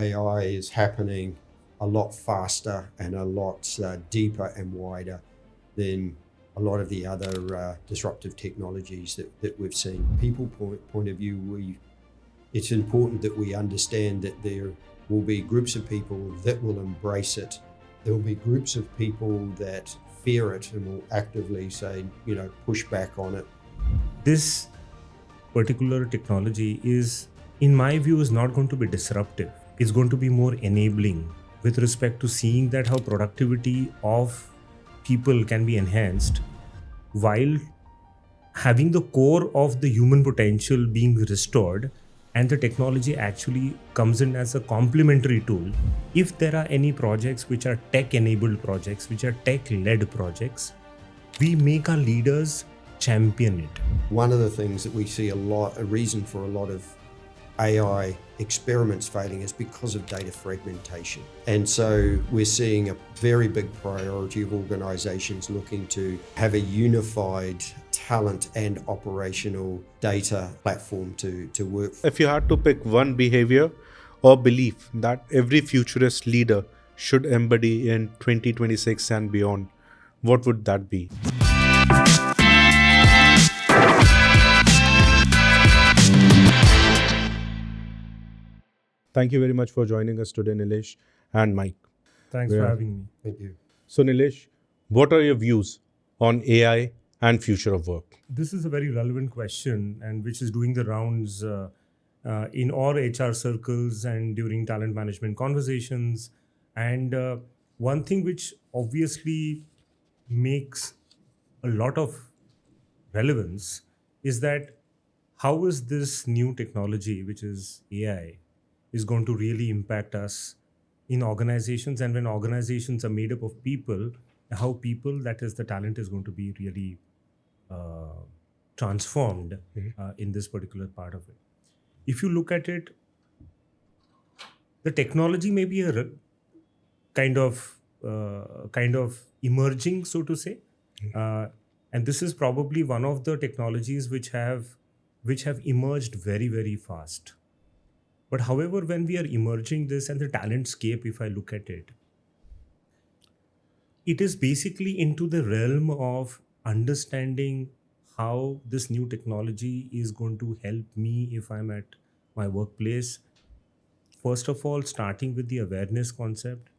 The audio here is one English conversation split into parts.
AI is happening a lot faster and a lot deeper and wider than a lot of the other disruptive technologies that we've seen. People point of view, it's important that we understand that there will be groups of people that will embrace it. There will be groups of people that fear it and will actively say, push back on it. This particular technology is, in my view, is not going to be disruptive. It's going to be more enabling with respect to seeing that how productivity of people can be enhanced while having the core of the human potential being restored, and the technology actually comes in as a complementary tool. If there are any projects which are tech-enabled projects, which are tech-led projects, we make our leaders champion it. One of the things that we see a reason for a lot of AI experiments failing is because of data fragmentation. And so we're seeing a very big priority of organizations looking to have a unified talent and operational data platform to work. If you had to pick one behavior or belief that every futurist leader should embody in 2026 and beyond, what would that be? Thank you very much for joining us today, Nilesh and Mike. Thanks for having me. Thank you. So, Nilesh, what are your views on AI and future of work? This is a very relevant question, and which is doing the rounds in all HR circles and during talent management conversations. And one thing which obviously makes a lot of relevance is that how is this new technology, which is AI, is going to really impact us in organizations, and when organizations are made up of people, how people, that is the talent, is going to be really transformed in this particular part of it. If you look at it, the technology may be a kind of emerging, so to say, and this is probably one of the technologies which have emerged very, very fast. But however, when we are emerging this and the talent scape, if I look at it, it is basically into the realm of understanding how this new technology is going to help me if I'm at my workplace. First of all, starting with the awareness concept,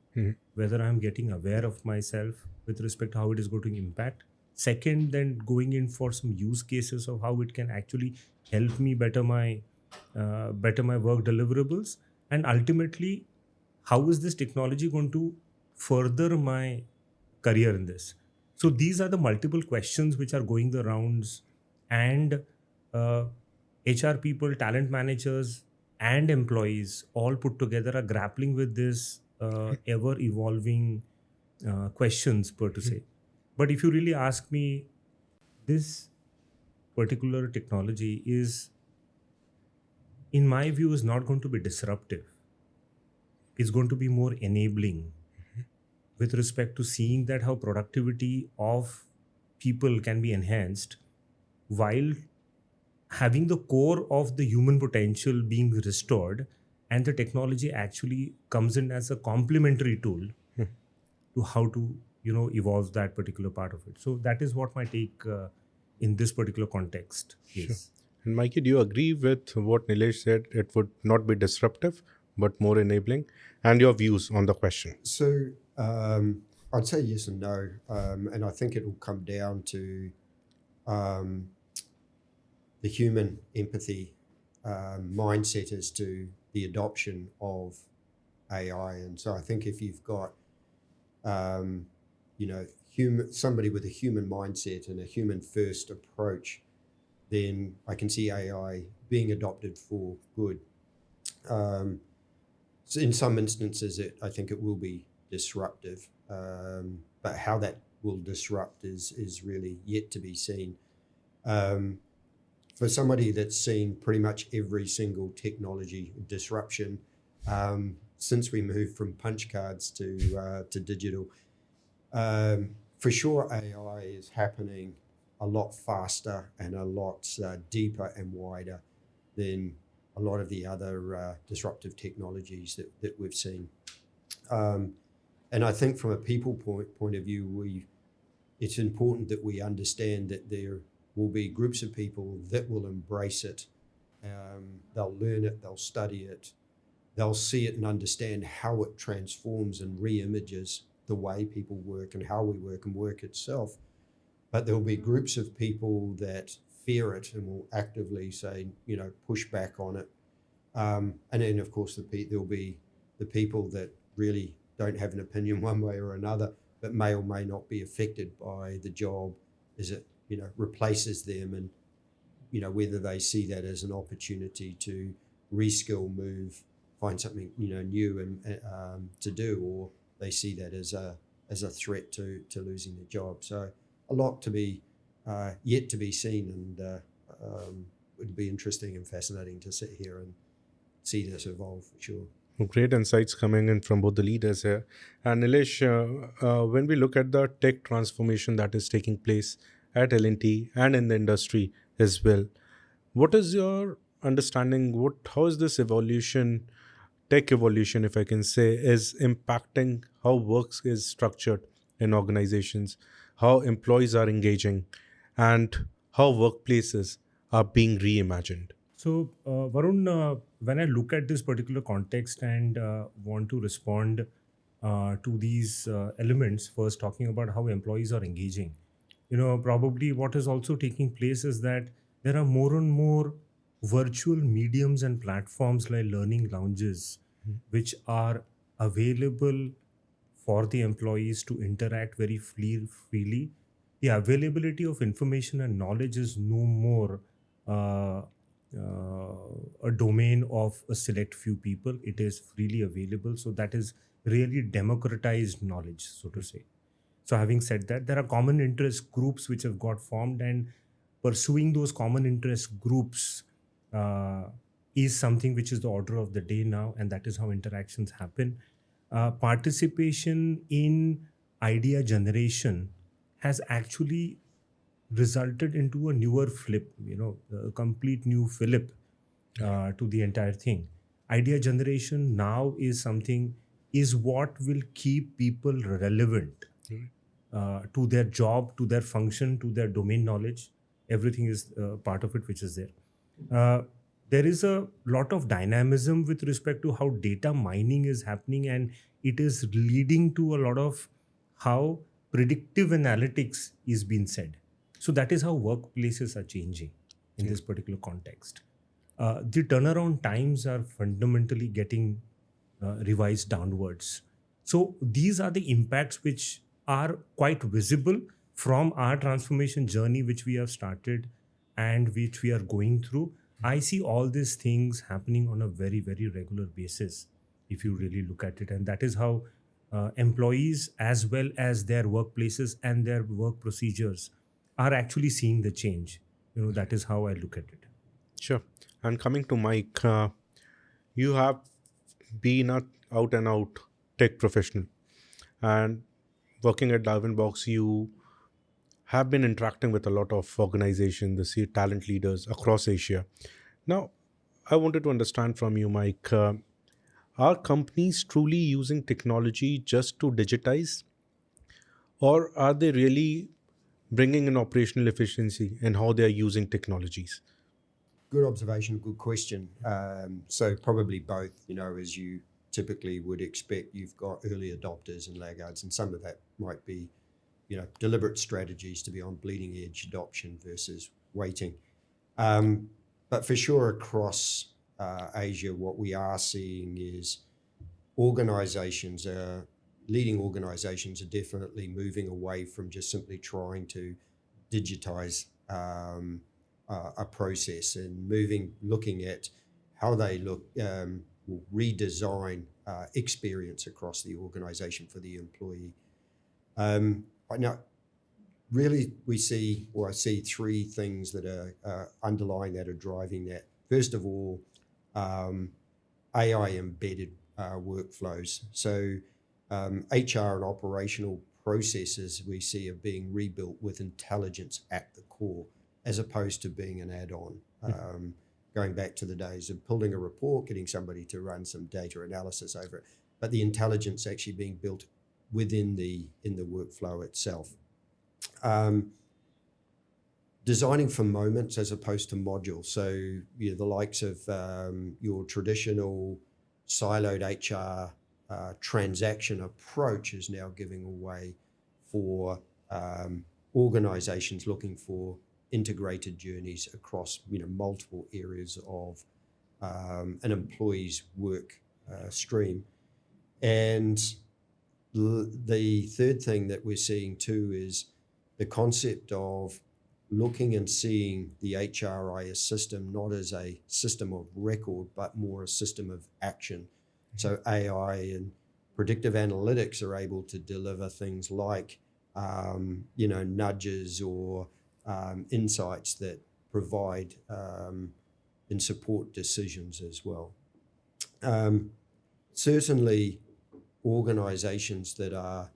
whether I'm getting aware of myself with respect to how it is going to impact. Second, then going in for some use cases of how it can actually help me better my work deliverables, and ultimately, how is this technology going to further my career in this? So these are the multiple questions which are going the rounds, and HR people, talent managers, and employees all put together are grappling with this ever evolving questions, per to say. But if you really ask me, this particular technology is, in my view, is not going to be disruptive. It's going to be more enabling with respect to seeing that how productivity of people can be enhanced while having the core of the human potential being restored, and the technology actually comes in as a complementary tool to how to evolve that particular part of it. So that is what my take in this particular context is. Sure. And Mikey, do you agree with what Nilesh said? It would not be disruptive, but more enabling, and your views on the question? So I'd say yes and no. And I think it will come down to the human empathy mindset as to the adoption of AI. And so I think if you've got, somebody with a human mindset and a human first approach, then I can see AI being adopted for good. So in some instances, I think it will be disruptive, but how that will disrupt is really yet to be seen. For somebody that's seen pretty much every single technology disruption since we moved from punch cards to digital, for sure AI is happening a lot faster and a lot deeper and wider than a a lot of the other disruptive technologies that we've seen. And I think from a people point of view, it's important that we understand that there will be groups of people that will embrace it. They'll learn it, they'll study it, they'll see it and understand how it transforms and re-images the way people work and how we work and work itself. But there'll be groups of people that fear it and will actively say, push back on it. And then, of course, there'll be the people that really don't have an opinion one way or another, but may or may not be affected by the job as it, replaces them, and, whether they see that as an opportunity to reskill, move, find something, new and to do, or they see that as a threat to losing their job. So a lot to be yet to be seen, and it'd be interesting and fascinating to sit here and see this evolve for sure. Great insights coming in from both the leaders here. And Nilesh, when we look at the tech transformation that is taking place at L&T and in the industry as well, what is your understanding? How is this evolution, tech evolution, if I can say, is impacting how work is structured in organizations, how employees are engaging, and how workplaces are being reimagined? So, Varun, when I look at this particular context and want to respond to these elements, first talking about how employees are engaging, probably what is also taking place is that there are more and more virtual mediums and platforms like learning lounges, which are available for the employees to interact very freely. The availability of information and knowledge is no more uh, a domain of a select few people. It is freely available. So that is really democratized knowledge, so to say. So having said that, there are common interest groups which have got formed, and pursuing those common interest groups is something which is the order of the day now, and that is how interactions happen. Participation in idea generation has actually resulted into a newer flip, a complete new flip to the entire thing. Idea generation now is what will keep people relevant to their job, to their function, to their domain knowledge. Everything is part of it which is there. There is a lot of dynamism with respect to how data mining is happening, and it is leading to a lot of how predictive analytics is being said. So that is how workplaces are changing in this particular context. The turnaround times are fundamentally getting revised downwards. So these are the impacts which are quite visible from our transformation journey, which we have started and which we are going through. I see all these things happening on a very, very regular basis, if you really look at it. And that is how employees, as well as their workplaces and their work procedures, are actually seeing the change. That is how I look at it. Sure. And coming to Mike, you have been a out and out tech professional, and working at Darwinbox, you have been interacting with a lot of organizations, the talent leaders across Asia. Now, I wanted to understand from you, Mike, are companies truly using technology just to digitize, or are they really bringing in operational efficiency in how they are using technologies? Good observation, good question. So probably both, as you typically would expect. You've got early adopters and laggards, and some of that might be, deliberate strategies to be on bleeding edge adoption versus waiting. But for sure across Asia, what we are seeing is leading organizations are definitely moving away from just simply trying to digitize a process and looking at how they will redesign experience across the organization for the employee. Now, really, I see three things that are underlying that, are driving that. First of all, AI embedded workflows. So HR and operational processes we see are being rebuilt with intelligence at the core, as opposed to being an add-on. going back to the days of pulling a report, getting somebody to run some data analysis over it, but the intelligence actually being built within in the workflow itself. Designing for moments as opposed to modules. So the likes of your traditional siloed HR transaction approach is now giving away for organizations looking for integrated journeys across multiple areas of an employee's work stream. And the third thing that we're seeing too is the concept of looking and seeing the HRIS system not as a system of record, but more a system of action. So AI and predictive analytics are able to deliver things like, nudges or insights that provide and support decisions as well. Certainly, organizations that are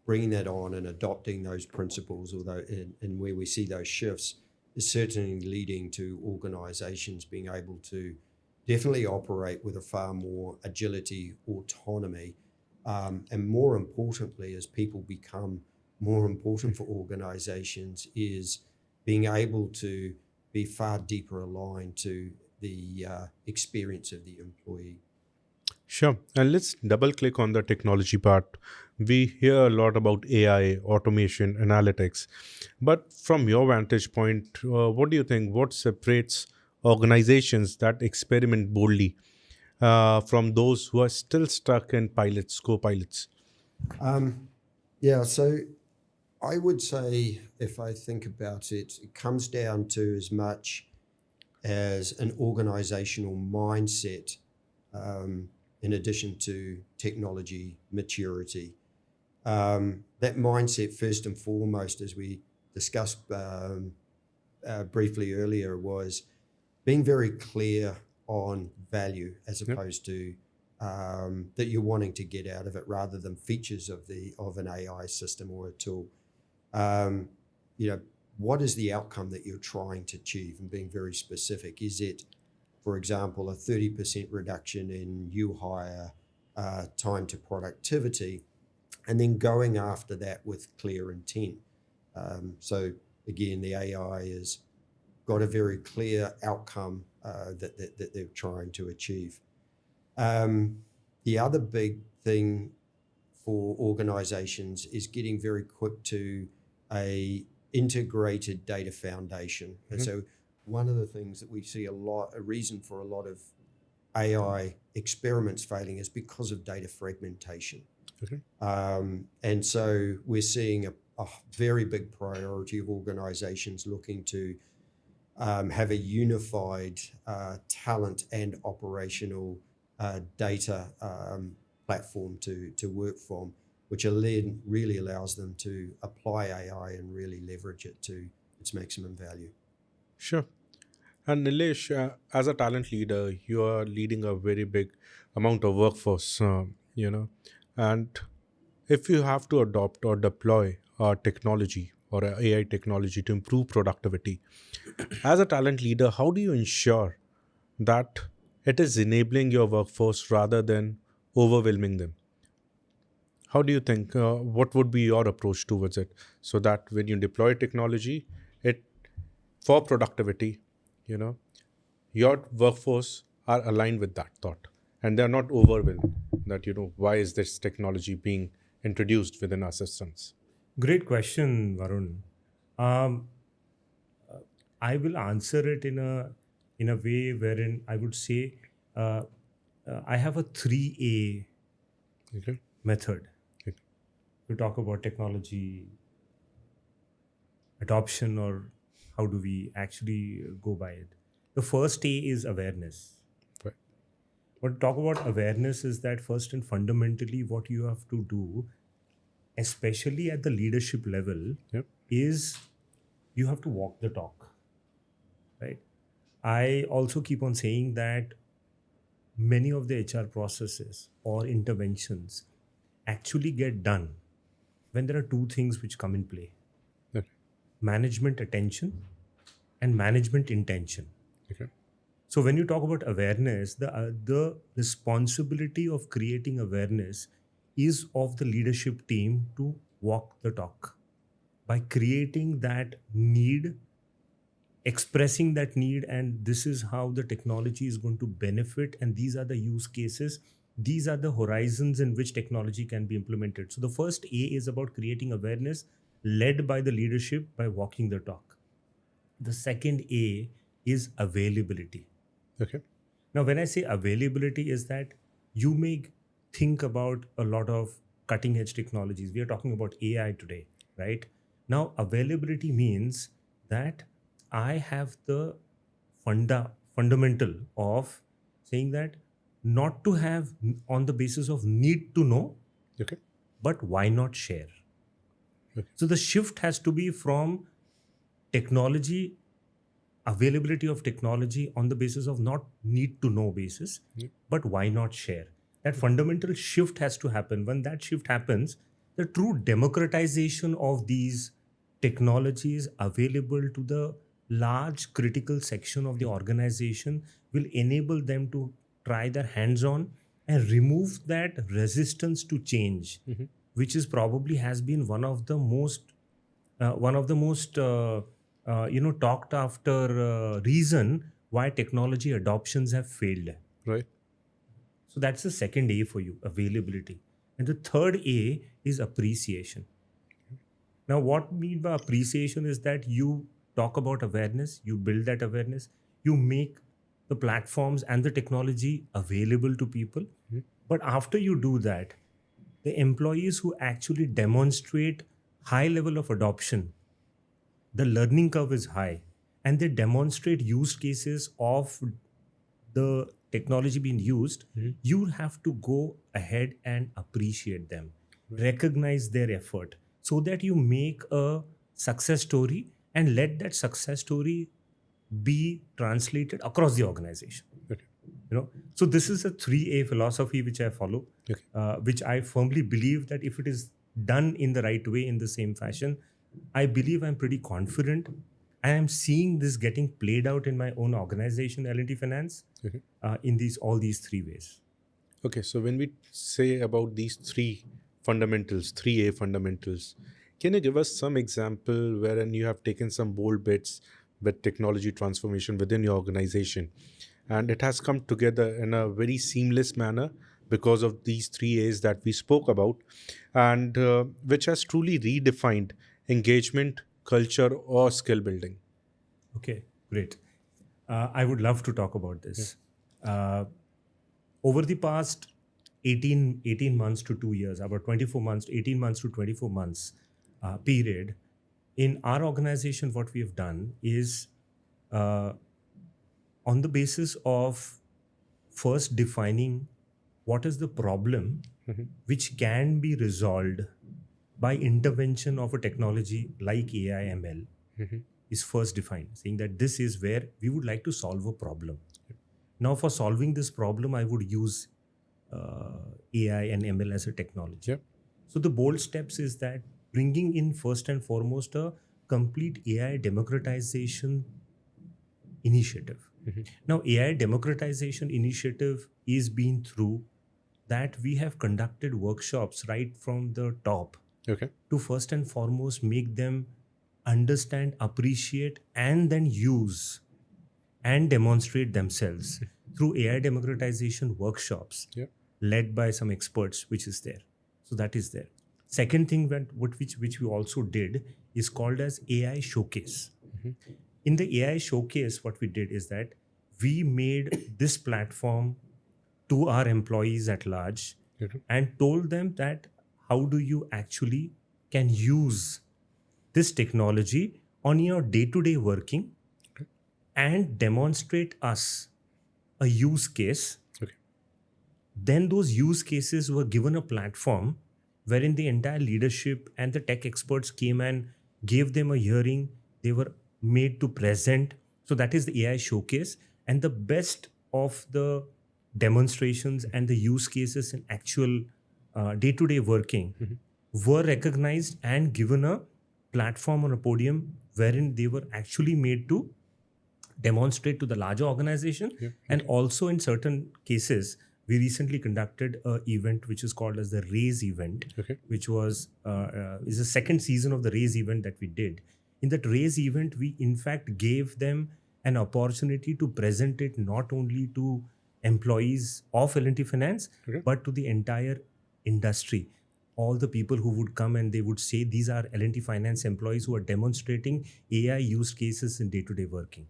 bringing that on and adopting those principles, although and where we see those shifts, is certainly leading to organizations being able to definitely operate with a far more agility, autonomy, and more importantly, as people become more important for organizations, is being able to be far deeper aligned to the experience of the employee. Sure. And let's double click on the technology part. We hear a lot about AI, automation, analytics. But from your vantage point, what do you think? What separates organizations that experiment boldly from those who are still stuck in pilots, co-pilots? So I would say, if I think about it, it comes down to as much as an organizational mindset in addition to technology maturity. That mindset, first and foremost, as we discussed briefly earlier, was being very clear on value as opposed to that you're wanting to get out of it, rather than features of an AI system or a tool. What is the outcome that you're trying to achieve, and being very specific. Is it, for example, a 30% reduction in new hire time to productivity, and then going after that with clear intent? So again, the AI has got a very clear outcome that they're trying to achieve. The other big thing for organizations is getting very quick to a integrated data foundation. And so one of the things that we see a reason for a lot of AI experiments failing is because of data fragmentation. Okay. And so we're seeing a very big priority of organizations looking to have a unified talent and operational data platform to work from, which really allows them to apply AI and really leverage it to its maximum value. Sure. And Nilesh, as a talent leader, you are leading a very big amount of workforce, and if you have to adopt or deploy a technology or a AI technology to improve productivity, as a talent leader, how do you ensure that it is enabling your workforce rather than overwhelming them? How do you think, what would be your approach towards it, so that when you deploy technology, it for productivity, your workforce are aligned with that thought and they're not overwhelmed that, why is this technology being introduced within our systems? Great question, Varun. I will answer it in a way wherein I would say I have a 3A Okay. method Okay. to talk about technology adoption, or how do we actually go by it. The first A is awareness. Right. What talk about awareness is that first and fundamentally what you have to do, especially at the leadership level, Yep. is you have to walk the talk, right? I also keep on saying that many of the HR processes or interventions actually get done when there are two things which come in play: Okay. management attention and management intention. Okay. So when you talk about awareness, the responsibility of creating awareness is of the leadership team to walk the talk by creating that need, expressing that need, and this is how the technology is going to benefit, and these are the use cases, these are the horizons in which technology can be implemented. So the first A is about creating awareness led by the leadership by walking the talk. The second A is availability. Okay. Now, when I say availability, is that you may think about a lot of cutting edge technologies. We are talking about AI today, right? Now, availability means that I have the fundamental of saying that not to have on the basis of need to know, Okay. but why not share? Okay. So the shift has to be from technology, availability of technology on the basis of not need to know basis, but why not share? That fundamental shift has to happen. When that shift happens, the true democratization of these technologies available to the large critical section of the organization will enable them to try their hands on and remove that resistance to change, which is probably has been one of the most talked after reason why technology adoptions have failed. Right. So that's the second A for you, availability. And the third A is appreciation. Now, what we mean by appreciation is that you talk about awareness, you build that awareness, you make the platforms and the technology available to people. But after you do that, the employees who actually demonstrate high level of adoption, the learning curve is high, and they demonstrate use cases of the technology being used, you have to go ahead and appreciate them, recognize their effort, so that you make a success story and let that success story be translated across the organization. Okay. So this is a 3A philosophy which I follow, Okay. which I firmly believe that if it is done in the right way, in the same fashion, I believe I'm pretty confident. I am seeing this getting played out in my own organization, L&T Finance, Okay. in all these 3 ways. Okay, so when we say about these three fundamentals, 3A fundamentals, can you give us some example wherein you have taken some bold bets with technology transformation within your organization and it has come together in a very seamless manner because of these 3A's that we spoke about and which has truly redefined engagement, culture, or skill building? Okay, great. I would love to talk about this. Over the past 18 months to 2 years, about 24 months, 18 months to 24 months period, in our organization, what we have done is uh, on the basis of first defining what is the problem which can be resolved by intervention of a technology like AI ML is first defined, saying that this is where we would like to solve a problem. Now, for solving this problem, I would use AI and ML as a technology. Yep. So the bold steps is that bringing in first and foremost a complete AI democratization initiative. Now, AI democratization initiative is being through that we have conducted workshops right from the top Okay. to first and foremost make them understand, appreciate, and then use and demonstrate themselves through AI democratization workshops Yeah. led by some experts, which is there. So that is there. Second thing which we also did is called as AI showcase. In the AI showcase, what we did is that we made this platform to our employees at large Okay. and told them that how do you actually can use this technology on your day-to-day working and demonstrate us a use case. Okay. Then those use cases were given a platform wherein the entire leadership and the tech experts came and gave them a hearing. They were made to present. So that is the AI showcase. And the best of the demonstrations and the use cases in actual day-to-day working were recognized and given a platform on a podium wherein they were actually made to demonstrate to the larger organization. Yeah. And also in certain cases, we recently conducted an event which is called as the Raise event, Okay. which is the second season of the Raise event that we did. In that Raise event, we in fact gave them an opportunity to present it not only to employees of L&T Finance, Okay. but to the entire industry. All the people who would come and they would say these are L&T Finance employees who are demonstrating AI use cases in day-to-day working.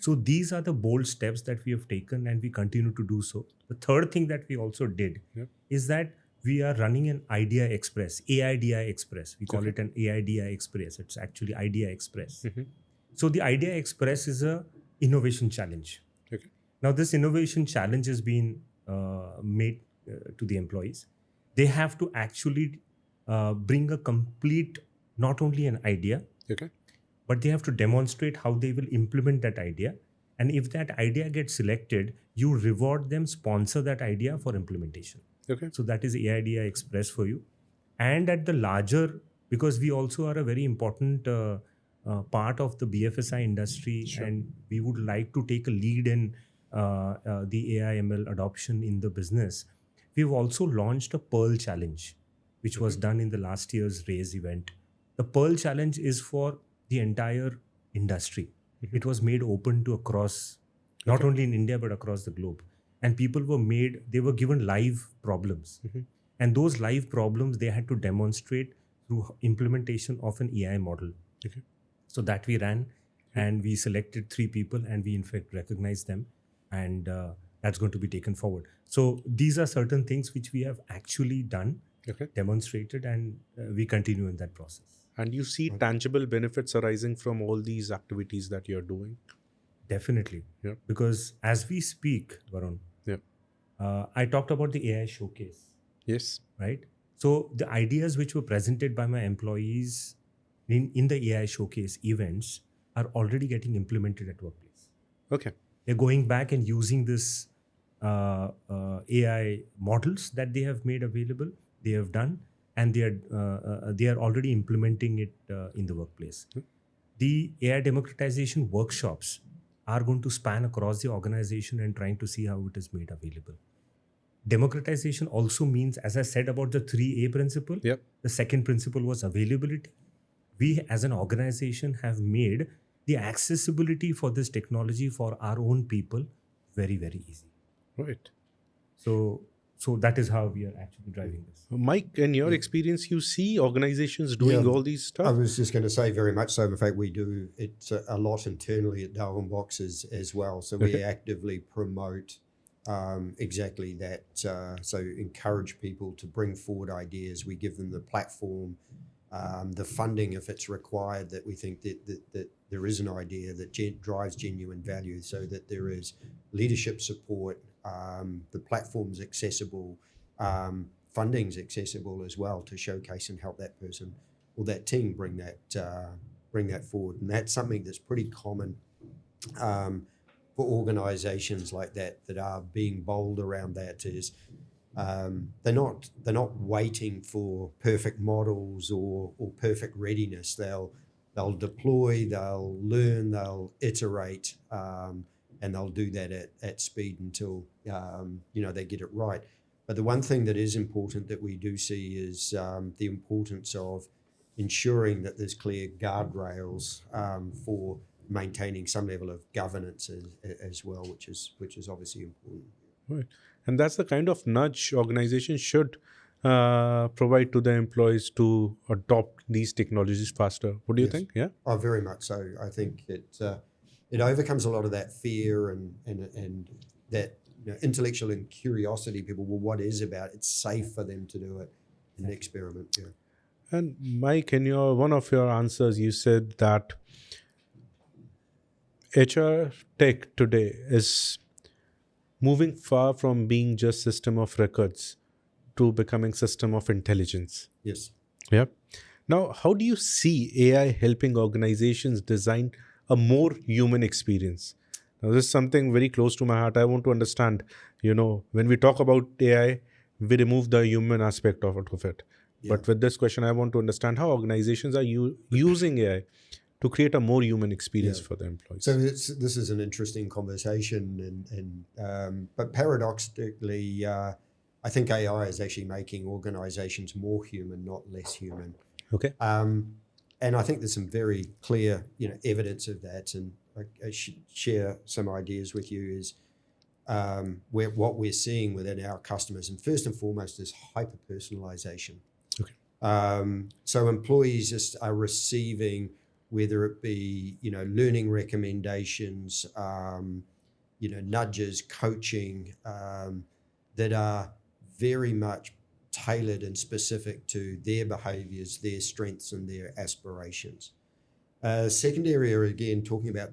So these are the bold steps that we have taken, and we continue to do so. The third thing that we also did Yeah. is that we are running an Idea Express, AIDI Express. We call Okay. it an AIDI Express. It's actually Idea Express. Mhm. So the Idea Express is a innovation challenge. Okay. Now this innovation challenge has been made to the employees. They have to actually bring a complete, not only an idea, Okay. but they have to demonstrate how they will implement that idea. And if that idea gets selected, you reward them, sponsor that idea for implementation. Okay. So that is AIDI Express for you. And at the larger, because we also are a very important part of the BFSI industry, Sure. and we would like to take a lead in the AI ML adoption in the business. We've also launched a Pearl Challenge, which was done in the last year's Raise event. The Pearl Challenge is for the entire industry. It was made open to across, not only in India, but across the globe. And people they were given live problems. And those live problems, they had to demonstrate through implementation of an AI model. Okay. So that we ran, and we selected 3 people, and we in fact recognized them. And that's going to be taken forward. So these are certain things which we have actually done, Okay. demonstrated, and we continue in that process. And you see tangible benefits arising from all these activities that you're doing? Definitely. Yeah. Because as we speak, Varun, Yeah. I talked about the AI showcase, Yes. right? So the ideas which were presented by my employees in the AI showcase events are already getting implemented at workplace. Okay. They're going back and using this AI models that they have made available, they have done, and they are already implementing it in the workplace. The AI democratization workshops are going to span across the organization and trying to see how it is made available. Democratization also means, as I said about the 3A principle, Yep. the second principle was availability. We as an organization have made the accessibility for this technology for our own people very, very easy. Right. So that is how we are actually driving this. Mike, in your experience, you see organizations doing Yeah. all these I stuff? was just going to say very much so. In fact, we do it a lot internally at Darwinbox as well. So we Okay. actively promote exactly that. So encourage people to bring forward ideas. We give them the platform, the funding if it's required, that we think that there is an idea that drives genuine value, so that there is leadership support, the platform's accessible, funding's accessible as well, to showcase and help that person or that team bring that forward. And that's something that's pretty common for organizations like that are being bold around that. Is they're not waiting for perfect models or perfect readiness. They'll deploy, they'll learn, they'll iterate, and they'll do that at speed until they get it right. But the one thing that is important that we do see is the importance of ensuring that there's clear guardrails for maintaining some level of governance as well, which is obviously important. Right. And that's the kind of nudge organizations should provide to their employees to adopt these technologies faster. What do you Yes. think? Yeah. Oh, very much so. I think it overcomes a lot of that fear and that intellectual and curiosity. People, well, what is about? It's safe for them to do it and experiment. Yeah. And Mike, in one of your answers, you said that HR tech today is moving far from being just system of records to becoming system of intelligence. Yes. Yeah. Now, how do you see AI helping organizations design a more human experience? Now, this is something very close to my heart. I want to understand, when we talk about AI, we remove the human aspect of it. Yeah. But with this question, I want to understand how organizations are using AI to create a more human experience Yeah. for the employees? So this is an interesting conversation, but paradoxically, I think AI is actually making organizations more human, not less human. Okay. And I think there's some very clear, evidence of that. And I should share some ideas with you is what we're seeing within our customers. And first and foremost is hyper-personalization. Okay. So employees just are receiving, whether it be, learning recommendations, nudges, coaching, that are very much tailored and specific to their behaviors, their strengths, and their aspirations. Second area, again, talking about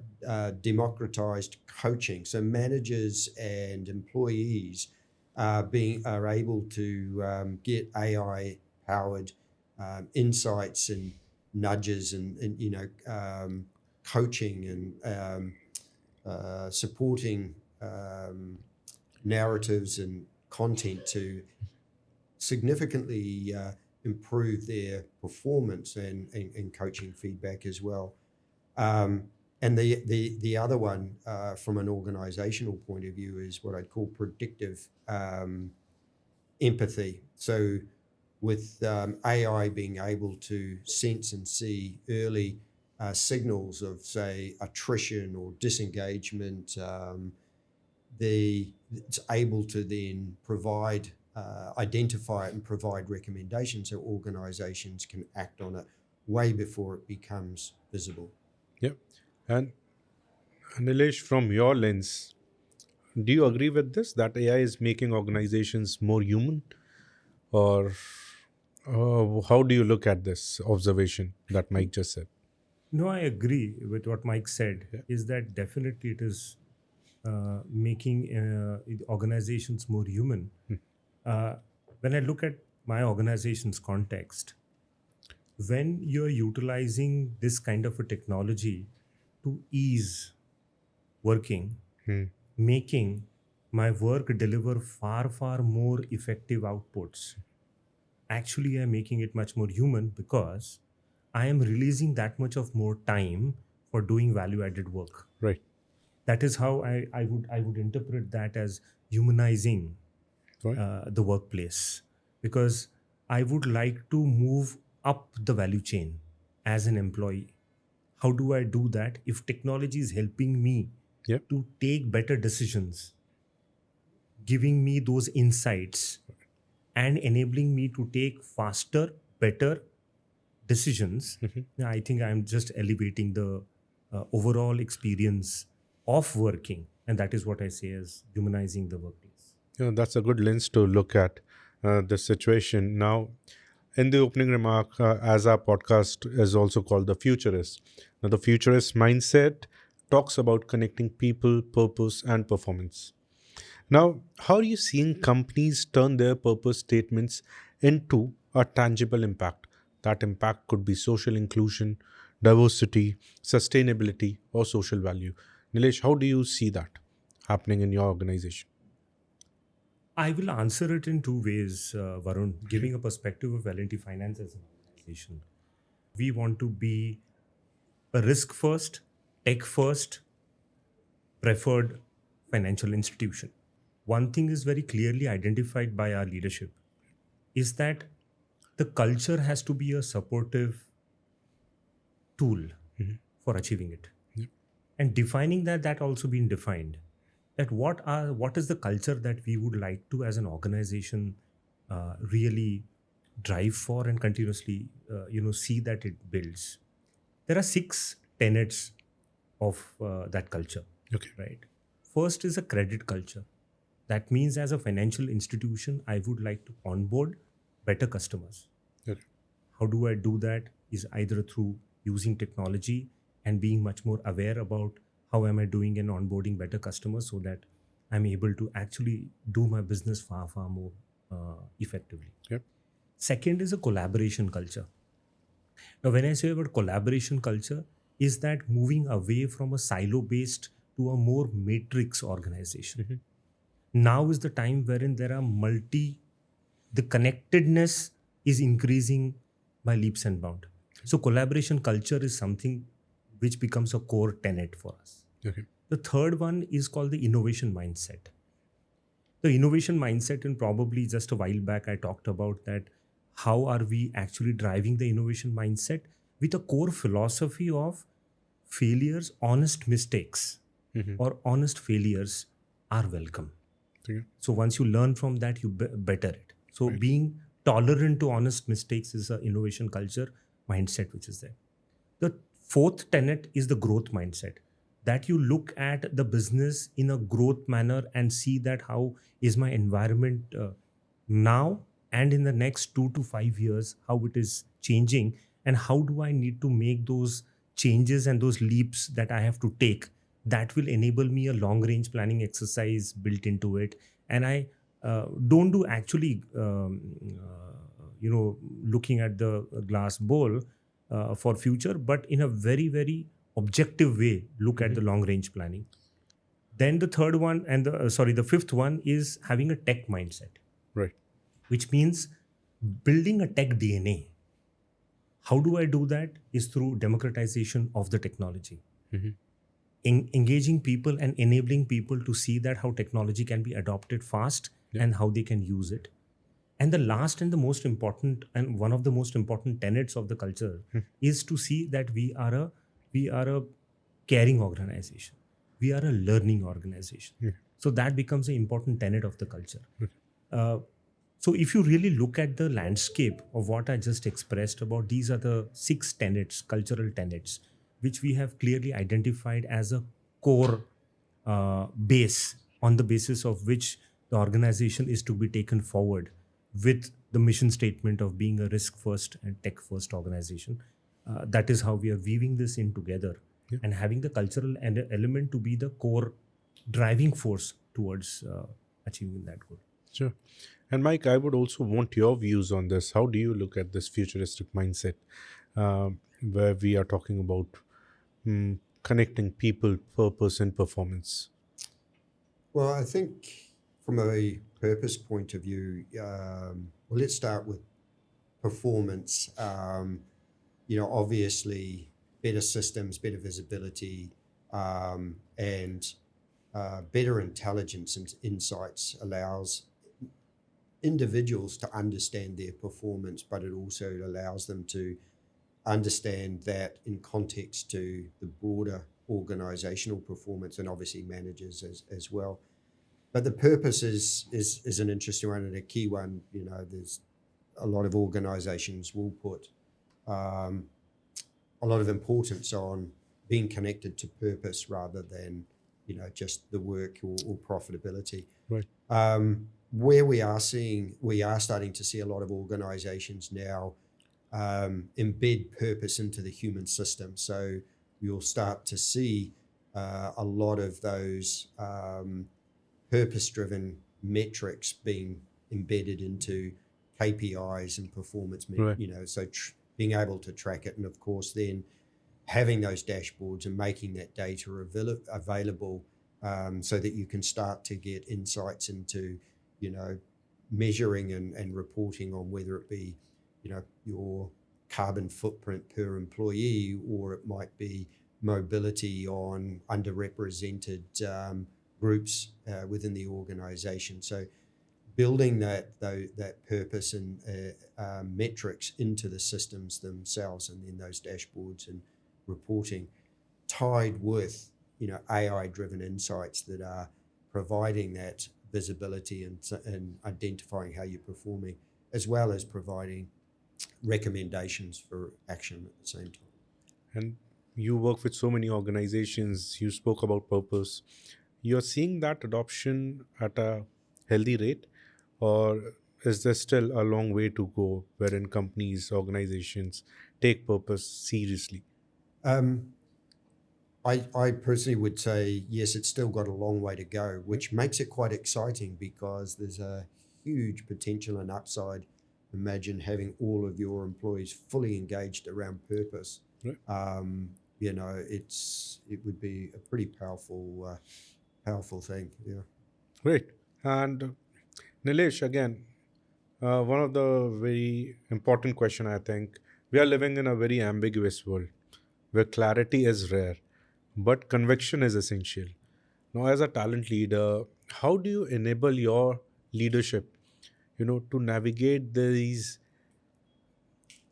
democratized coaching. So managers and employees are able to get AI-powered insights and nudges and coaching and supporting narratives and content to significantly improve their performance and coaching feedback as well. And the other one from an organizational point of view is what I'd call predictive empathy. So with AI being able to sense and see early signals of, say, attrition or disengagement, it's able to then provide, identify it and provide recommendations so organizations can act on it way before it becomes visible. Yeah. And Nilesh, from your lens, do you agree with this, that AI is making organizations more human? Or how do you look at this observation that Mike just said? No, I agree with what Mike said. Yeah. Is that definitely it is making organizations more human. When I look at my organization's context, when you're utilizing this kind of a technology to ease working, making my work deliver far, far more effective outputs, actually I'm making it much more human because I am releasing that much of more time for doing value added work. Right. That is how I would interpret that as humanizing Right. the workplace, because I would like to move up the value chain as an employee. How do I do that? If technology is helping me Yeah. to take better decisions, giving me those insights and enabling me to take faster, better decisions, I think I'm just elevating the overall experience of working. And that is what I say as humanizing the workplace. That's a good lens to look at the situation. Now, in the opening remark, as our podcast is also called The Futurist. Now, the Futurist mindset talks about connecting people, purpose, and performance. Now, how are you seeing companies turn their purpose statements into a tangible impact? That impact could be social inclusion, diversity, sustainability, or social value. Nilesh, how do you see that happening in your organization? I will answer it in two ways, Varun, giving a perspective of L&T Finance as an organization. We want to be a risk first, tech first, preferred financial institution. One thing is very clearly identified by our leadership is that the culture has to be a supportive tool for achieving it. And defining that also been defined, that what is the culture that we would like to as an organization really drive for and continuously see that it builds. There are 6 tenets of that culture. Okay. Right. First is a credit culture. That means as a financial institution, I would like to onboard better customers. Okay. How do I do that? Is either through using technology and being much more aware about how am I doing in onboarding better customers so that I'm able to actually do my business far, far more effectively. Yep. Second is a collaboration culture. Now, when I say about collaboration culture, is that moving away from a silo-based to a more matrix organization. Now is the time wherein there are the connectedness is increasing by leaps and bounds. So collaboration culture is something which becomes a core tenet for us. Okay. The third one is called the innovation mindset. The innovation mindset, and probably just a while back, I talked about that. How are we actually driving the innovation mindset with a core philosophy of failures, honest mistakes, Mm-hmm. or honest failures are welcome. Okay. So once you learn from that, you better it. So Right. being tolerant to honest mistakes is an innovation culture mindset which is there. The fourth tenet is the growth mindset, that you look at the business in a growth manner and see that how is my environment now and in the next 2 to 5 years, how it is changing, and how do I need to make those changes and those leaps that I have to take that will enable me a long range planning exercise built into it. And I don't do actually looking at the glass bowl for future, but in a very very objective way look at Mm-hmm. the long range planning. Then the third one and the fifth one is having a tech mindset, Right. which means building a tech DNA. How do I do that? Is through democratization of the technology, Mm-hmm. engaging people and enabling people to see that how technology can be adopted fast Yeah. and how they can use it. And the last and the most important, and one of the most important tenets of the culture, is to see that we are a caring organization, we are a learning organization. Yeah. So that becomes an important tenet of the culture. uh, so if you really look at the landscape of what I just expressed about, these are the 6 tenets, cultural tenets, which we have clearly identified as a core base, on the basis of which the organization is to be taken forward with the mission statement of being a risk first and tech first organization. That is how we are weaving this in together, Yeah. and having the cultural and element to be the core driving force towards achieving that goal. Sure. And Mike, I would also want your views on this. How do you look at this futuristic mindset, where we are talking about connecting people, purpose, and performance? Well, I think from a purpose point of view, well, let's start with performance. Obviously, better systems, better visibility, and better intelligence and insights allows individuals to understand their performance, but it also allows them to understand that in context to the broader organizational performance, and obviously managers as well. But the purpose is an interesting one and a key one. There's a lot of organizations will put a lot of importance on being connected to purpose rather than just the work or profitability. Right. Where we are starting to see a lot of organizations now embed purpose into the human system. So you'll start to see a lot of those purpose-driven metrics being embedded into KPIs and performance. Right. So being able to track it, and of course then having those dashboards and making that data available, so that you can start to get insights into measuring and reporting on whether it be your carbon footprint per employee, or it might be mobility on underrepresented groups within the organization. So building that purpose and metrics into the systems themselves, and then those dashboards and reporting tied with AI driven insights that are providing that visibility and identifying how you're performing, as well as providing recommendations for action at the same time. And you work with so many organizations. You spoke about purpose. You're seeing that adoption at a healthy rate, or is there still a long way to go wherein companies, organizations take purpose seriously? I personally would say yes, it's still got a long way to go, which makes it quite exciting because there's a huge potential and upside. Imagine having all of your employees fully engaged around purpose. Right. It would be a pretty powerful thing. Yeah. Great. And Nilesh, again, one of the very important question, I think, we are living in a very ambiguous world where clarity is rare, but conviction is essential. Now, as a talent leader, how do you enable your leadership, to navigate these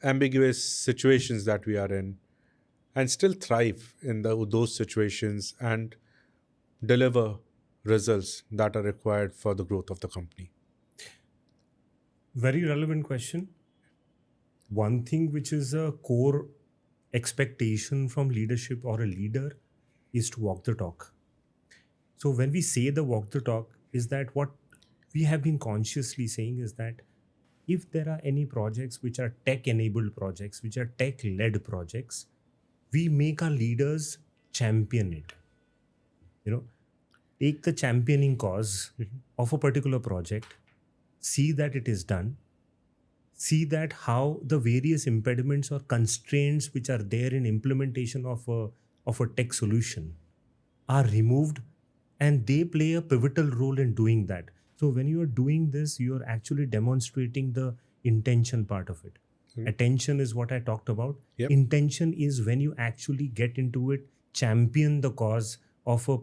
ambiguous situations that we are in and still thrive in those situations and deliver results that are required for the growth of the company? Very relevant question. One thing which is a core expectation from leadership or a leader is to walk the talk. So when we say the walk the talk, is that what we have been consciously saying is that if there are any projects which are tech enabled projects, which are tech led projects, we make our leaders champion it. Take the championing cause of a particular project, see that it is done, see that how the various impediments or constraints which are there in implementation of a tech solution are removed, and they play a pivotal role in doing that. So when you are doing this, you are actually demonstrating the intention part of it. Attention is what I talked about. Yep. Intention is when you actually get into it, champion the cause of a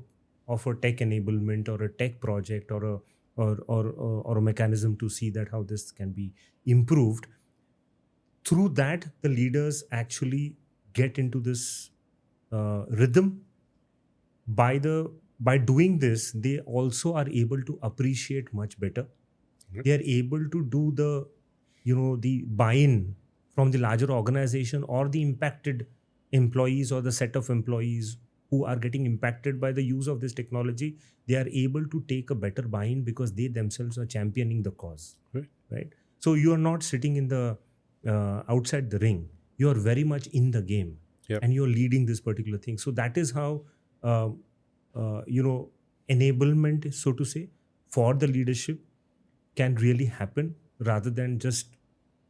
tech enablement or a tech project or a mechanism to see that how this can be improved. Through that, the leaders actually get into this rhythm. By doing this, they also are able to appreciate much better. They are able to do the buy-in from the larger organization or the impacted employees or the set of employees who are getting impacted by the use of this technology. They are able to take a better buy-in because they themselves are championing the cause. Right? So you are not sitting in the outside the ring. You are very much in the game. Yep. And you're leading this particular thing. So that is how enablement, so to say, for the leadership can really happen, rather than just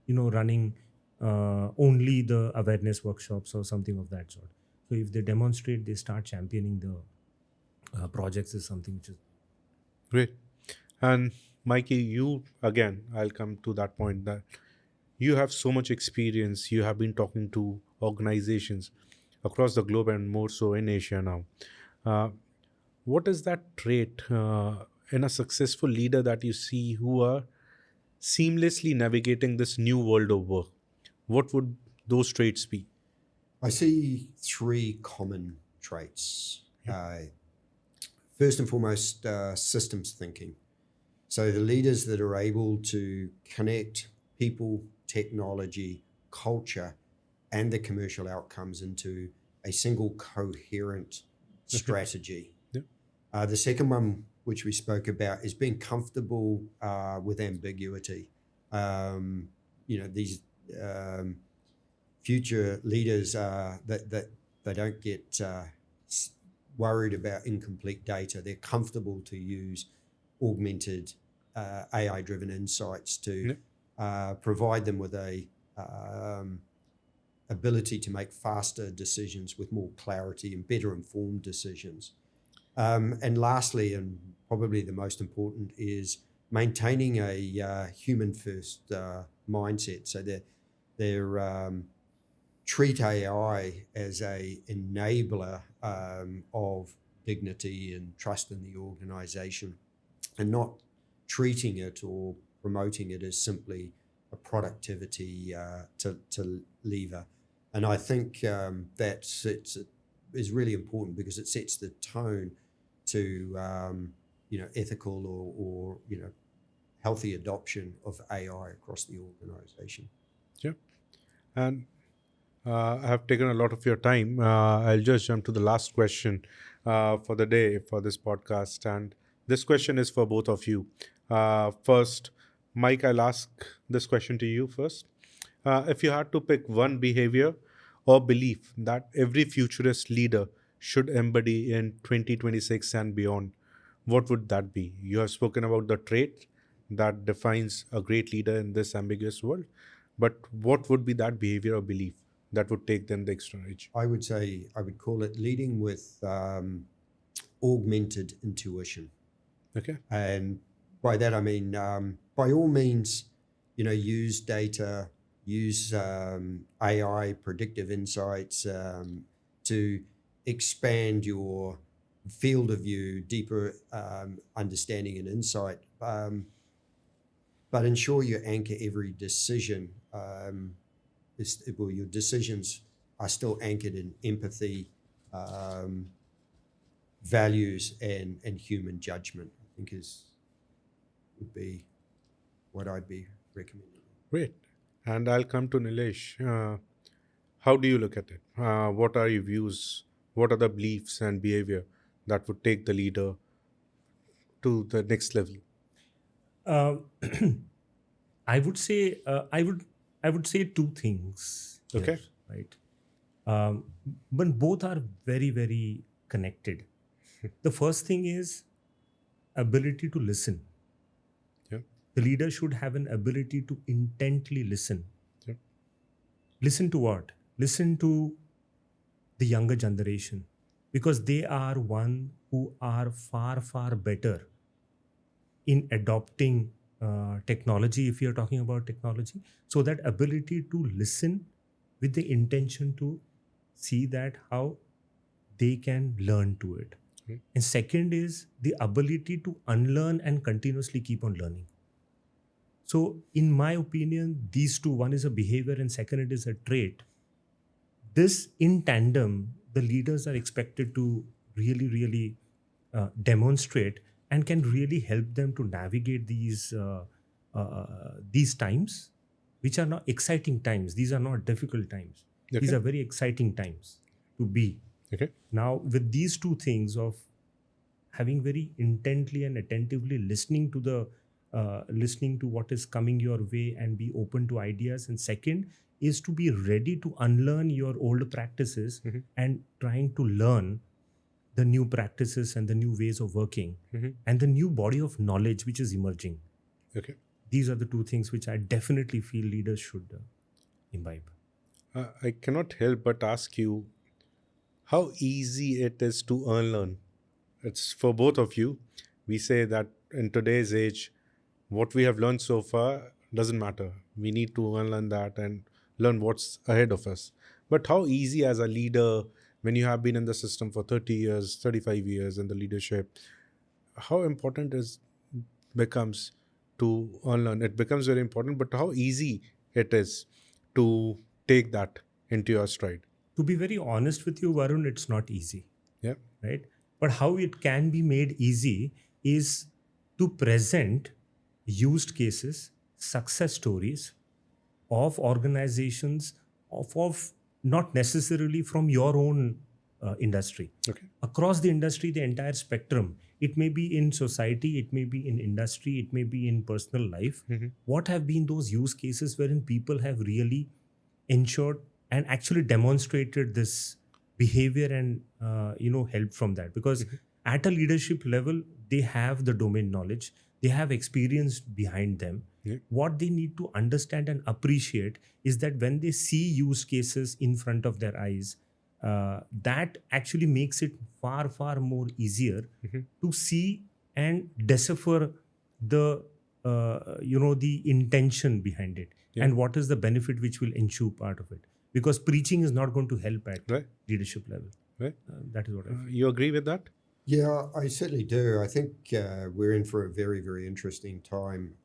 running only the awareness workshops or something of that sort. So if they demonstrate, they start championing the projects, is something which is Great. And Mikey, you again, I'll come to that point that you have so much experience. You have been talking to organizations across the globe and more so in Asia now. What is that trait in a successful leader that you see who are seamlessly navigating this new world of work? What would those traits be? I see three common traits. First and foremost, systems thinking. So the leaders that are able to connect people, technology, culture, and the commercial outcomes into a single coherent strategy. Yeah. The second one, which we spoke about, is being comfortable with ambiguity. These future leaders that they don't get worried about incomplete data. They're comfortable to use augmented AI-driven insights to provide them with a ability to make faster decisions with more clarity and better informed decisions. And lastly, and probably the most important, is maintaining a human-first mindset. So they're treat AI as a enabler of dignity and trust in the organization, and not treating it or promoting it as simply a productivity to lever. And I think that is really important because it sets the tone to ethical or healthy adoption of AI across the organization. Yeah. And I have taken a lot of your time. I'll just jump to the last question for the day for this podcast. And this question is for both of you. First, Mike, I'll ask this question to you first. If you had to pick one behavior or belief that every futurist leader should embody in 2026 and beyond, what would that be? You have spoken about the trait that defines a great leader in this ambiguous world, but what would be that behavior or belief that would take them the extra edge? I would say I would call it leading with augmented intuition. Okay. And by that, I mean, by all means, use data, use AI, predictive insights, to expand your field of view, deeper understanding and insight, but ensure you anchor every decision. Your decisions are still anchored in empathy, values, and human judgment. I think would be what I'd be recommending. Great. And I'll come to Nilesh. How do you look at it? What are your views? What are the beliefs and behavior that would take the leader to the next level? Uh, I would say I would say two things here, Okay. right? Um, but both are very connected. The first thing is ability to listen. Yeah. The leader should have an ability to intently listen. Yeah. Listen to what? Listen to the younger generation, because they are one who are far better in adopting technology, if you're talking about technology. So that ability to listen with the intention to see that how they can learn to it. And second is the ability to unlearn and continuously keep on learning. So in my opinion, these two, one is a behavior and second it is a trait. This in tandem, the leaders are expected to really demonstrate and can really help them to navigate these times, which are not exciting times. These are not difficult times. These Okay. are very exciting times to be. Okay. Now, with these two things of having very intently and attentively listening to what is coming your way and be open to ideas, and second is to be ready to unlearn your old practices and trying to learn the new practices and the new ways of working and the new body of knowledge which is emerging. Okay. These are the two things which I definitely feel leaders should imbibe. I cannot help but ask you how easy it is to unlearn. It's for both of you. We say that in today's age, what we have learned so far doesn't matter. We need to unlearn that and learn what's ahead of us. But how easy as a leader, when you have been in the system for 30 years, 35 years in the leadership, how important is becomes to unlearn? It becomes very important, but how easy it is to take that into your stride? To be very honest with you, Varun, it's not easy. Yeah. Right? But how it can be made easy is to present used cases, success stories of organizations of not necessarily from your own industry. Okay. Across the industry, the entire spectrum. It may be in society, it may be in industry, it may be in personal life. What have been those use cases wherein people have really ensured and actually demonstrated this behavior and help from that? Because at a leadership level, they have the domain knowledge, they have experience behind them. Yeah. What they need to understand and appreciate is that when they see use cases in front of their eyes, that actually makes it far more easier to see and decipher the the intention behind it. Yeah. And what is the benefit which will ensue part of it, because preaching is not going to help at Right. leadership level. Right. That is what I feel. You agree with that? Yeah, I certainly do. I think we're in for a very interesting time.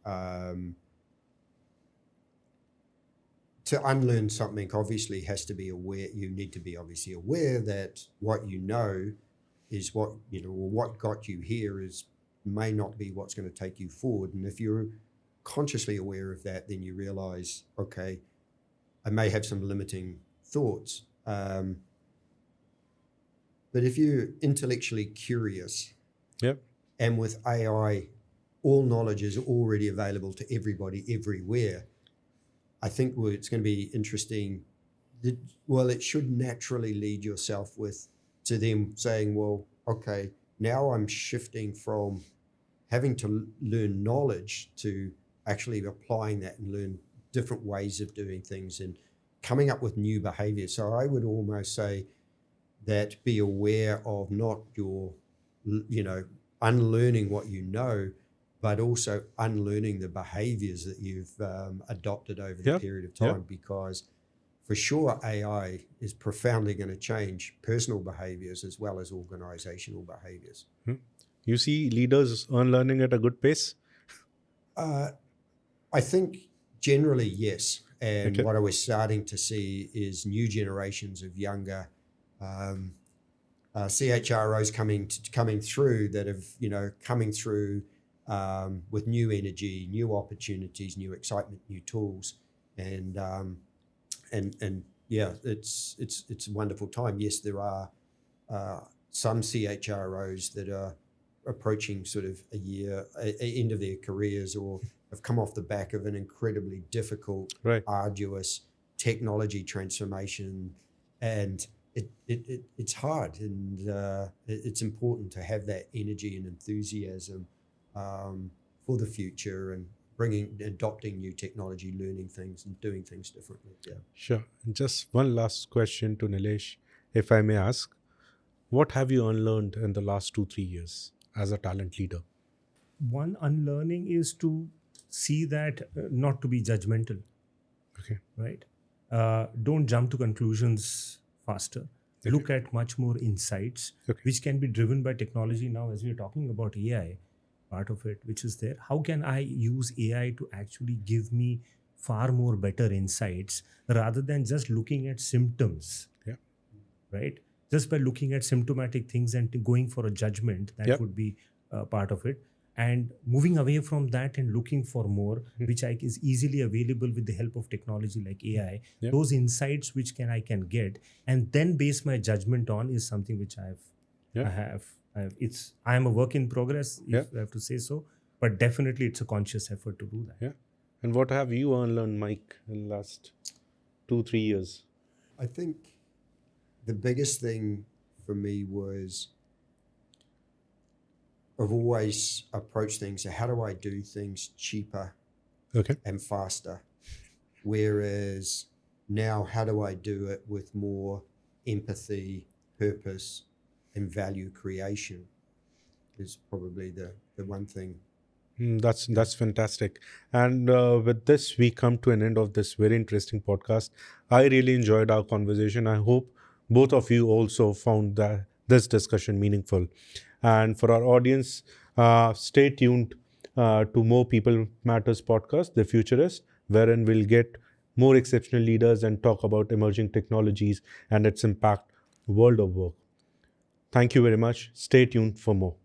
To unlearn something obviously has to be aware. You need to be obviously aware that what you know is what, or what got you here may not be what's going to take you forward. And if you're consciously aware of that, then you realize, okay, I may have some limiting thoughts. But if you're intellectually curious, Yep. and with AI, all knowledge is already available to everybody everywhere, I think it's going to be interesting. Well, it should naturally lead yourself to them saying, well, okay, now I'm shifting from having to learn knowledge to actually applying that and learn different ways of doing things and coming up with new behaviors. So I would almost say that be aware of not your, unlearning what you know, but also unlearning the behaviors that you've adopted over the Yeah, period of yeah. time. Because for sure, AI is profoundly going to change personal behaviors as well as organizational behaviors. You see leaders unlearning at a good pace? I think generally, yes. And Okay. what I was starting to see is new generations of younger CHROs coming through that have, coming through with new energy, new opportunities, new excitement, new tools, and yeah, it's a wonderful time. Yes, there are some CHROs that are approaching sort of end of their careers, or have come off the back of an incredibly difficult, Right. arduous technology transformation, and it's hard, and it's important to have that energy and enthusiasm for the future, and adopting new technology, learning things and doing things differently. Yeah. Sure. Just one last question to Nilesh, if I may ask. What have you unlearned in the last 2-3 years as a talent leader? One unlearning is to see that not to be judgmental, Okay. right? Don't jump to conclusions faster. Look at much more insights, Okay. which can be driven by technology now, as we're talking about AI, part of it, which is there. How can I use AI to actually give me far more better insights rather than just looking at symptoms, Yeah. right? Just by looking at symptomatic things and going for a judgment, that Yep. would be part of it. And moving away from that and looking for more, which is easily available with the help of technology like AI. Yep. Those insights which I can get and then base my judgment on is something which I am a work in progress, if I have to say so. But definitely it's a conscious effort to do that. Yeah. And what have you unlearned, Mike, in the last 2-3 years? I think the biggest thing for me was I've always approached things, so how do I do things cheaper Okay. and faster? Whereas now, how do I do it with more empathy, purpose, and value creation is probably the one thing. That's fantastic. And with this, we come to an end of this very interesting podcast. I really enjoyed our conversation. I hope both of you also found this discussion meaningful. And for our audience, stay tuned to more People Matters podcast, The Futurist, wherein we'll get more exceptional leaders and talk about emerging technologies and its impact world of work. Thank you very much. Stay tuned for more.